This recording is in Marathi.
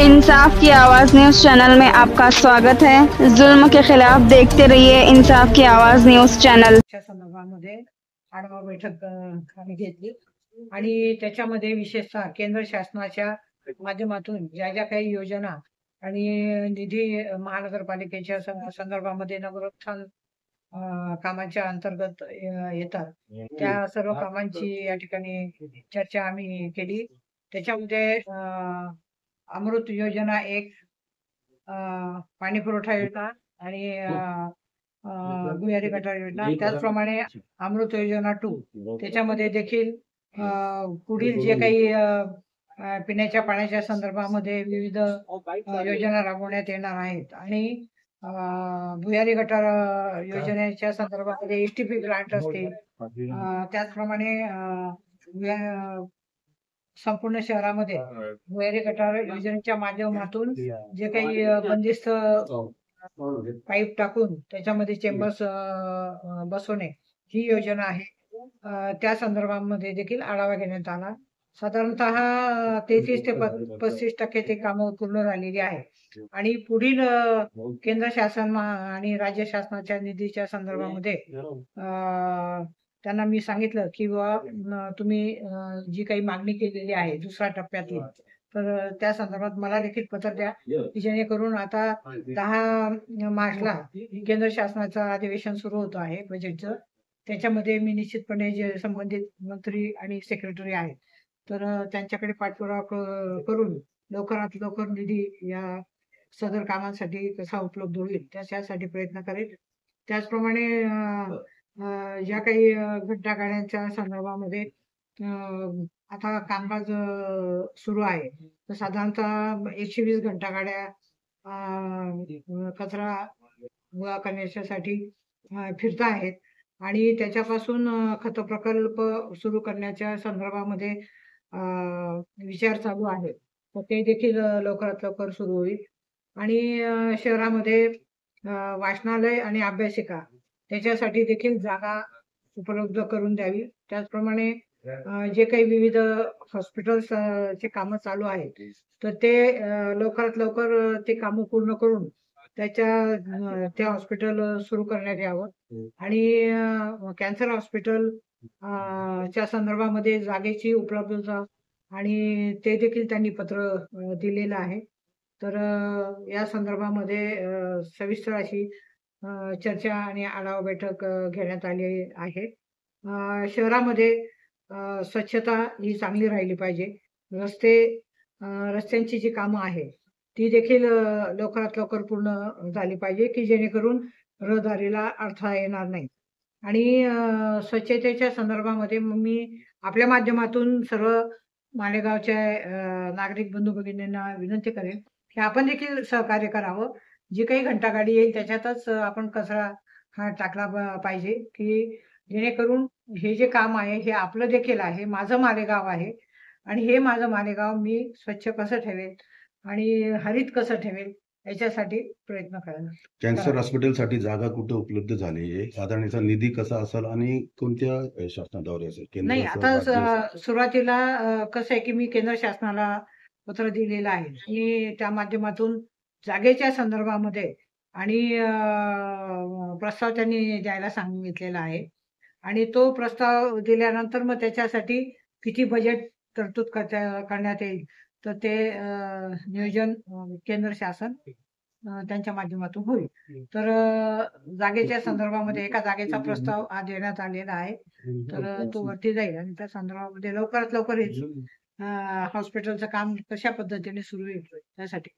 इंसाफ की आवाज़ न्यूज़ चैनल में आपका स्वागत है। जुल्म के खिलाफ देखते रहिए इंसाफ की आवाज़ न्यूज़ चॅनल। च्या संदर्भामध्ये आढावा बैठक आम्ही घेतली आणि त्याच्यामध्ये विशेषतः केंद्र शासनाच्या माध्यमातून ज्या ज्या काही योजना आणि निधी महानगरपालिकेच्या संदर्भामध्ये नगरोत्थान कामांच्या अंतर्गत येतात त्या सर्व कामांची या ठिकाणी चर्चा आम्ही केली। त्याच्यामध्ये अमृत योजना एक, पाणी पुरवठा योजना आणि भुयारी गटार योजना, त्याचप्रमाणे अमृत योजना 2 त्याच्यामध्ये देखील पुढील जे काही पिण्याच्या पाण्याच्या संदर्भामध्ये विविध योजना राबवण्यात येणार आहेत आणि भुयारी गटार योजनेच्या संदर्भामध्ये एसटीपी ग्रांट असते। त्याचप्रमाणे संपूर्ण शहरामध्ये भुयारी गटार योजनेच्या माध्यमातून जे काही बंदिस्त पाईप टाकून त्याच्यामध्ये चेंबर्स बसवणे ही योजना आहे। त्या संदर्भामध्ये देखील आढावा घेण्यात आला। साधारणतः 33 ते 35% ते कामं पूर्ण झालेली आहे आणि पुढील केंद्र शासन आणि राज्य शासनाच्या निधीच्या संदर्भामध्ये त्यांना मी सांगितलं की बाबा तुम्ही जी काही मागणी केलेली आहे दुसऱ्या टप्प्यातली, तर त्या संदर्भात मला देखील पत्र द्या की जेणेकरून आता 10 मार्चला केंद्र शासनाचं अधिवेशन सुरू होतं आहे बजेटचं। त्याच्यामध्ये मी निश्चितपणे जे संबंधित मंत्री आणि सेक्रेटरी आहेत तर त्यांच्याकडे पाठपुरावा करून लवकरात लवकर निधी या सदर कामांसाठी कसा उपलब्ध होईल त्यासाठी प्रयत्न करेल। त्याचप्रमाणे ज्या काही घंटागाड्यांच्या संदर्भामध्ये आता कामकाज सुरू आहे तर साधारणतः 120 घंटागाड्या कचरा गोळा करण्यासाठी फिरत आहेत आणि त्याच्यापासून खत प्रकल्प सुरू करण्याच्या संदर्भामध्ये विचार चालू आहे, तर ते देखील लवकरात लवकर सुरू होईल। आणि शहरामध्ये वाचनालय आणि अभ्यासिका त्याच्यासाठी देखील जागा उपलब्ध करून द्यावी। त्याचप्रमाणे जे काही विविध हॉस्पिटल्स चे कामं चालू आहेत तर ते लवकरात लवकर ते कामं पूर्ण करून त्या हॉस्पिटल सुरू करण्यात यावं आणि कॅन्सर हॉस्पिटल च्या संदर्भामध्ये जागेची उपलब्धता आणि ते देखील त्यांनी पत्र दिलेलं आहे। तर या संदर्भामध्ये सविस्तर अशी चर्चा आणि आढावा बैठक घेण्यात आली आहे। शहरामध्ये स्वच्छता ही चांगली राहिली पाहिजे। रस्त्यांची जी कामं आहे ती देखील लवकरात लवकर पूर्ण झाली पाहिजे की जेणेकरून रहदारीला अडथळा येणार नाही। आणि स्वच्छतेच्या संदर्भामध्ये मी आपल्या माध्यमातून सर्व मालेगावच्या नागरिक बंधू भगिनींना विनंती करेन की आपण देखील सहकार्य करावं। जी काही घंटागाडी येईल त्याच्यातच आपण कचरा हा टाकला पाहिजे की जेणेकरून हे जे काम आहे हे आपलं देखील आहे, माझं मालेगाव आहे आणि हे माझं मालेगाव मी स्वच्छ कसं ठेवेल आणि हरित कसं ठेवेल याच्यासाठी प्रयत्न करेन। कॅन्सर हॉस्पिटलसाठी जागा कुठे उपलब्ध झाली आहे? साधारण याचा निधी कसा असेल आणि कोणत्या शासनाद्वारे असेल? नाही, केंद्र आता सुरुवातीला कसं आहे की मी केंद्र शासनाला पत्र दिलेलं आहे आणि त्या माध्यमातून जागेच्या संदर्भामध्ये आणि प्रस्ताव त्यांनी द्यायला सांगितलेला आहे आणि तो प्रस्ताव दिल्यानंतर मग त्याच्यासाठी किती बजेट तरतूद करण्यात येईल तर ते नियोजन केंद्र शासन त्यांच्या माध्यमातून होईल। तर जागेच्या संदर्भामध्ये एका जागेचा प्रस्ताव आज देण्यात आलेला आहे, तर तो वरती जाईल आणि त्या संदर्भामध्ये लवकरात लवकर हॉस्पिटलचं काम कशा पद्धतीने सुरू होईल त्यासाठी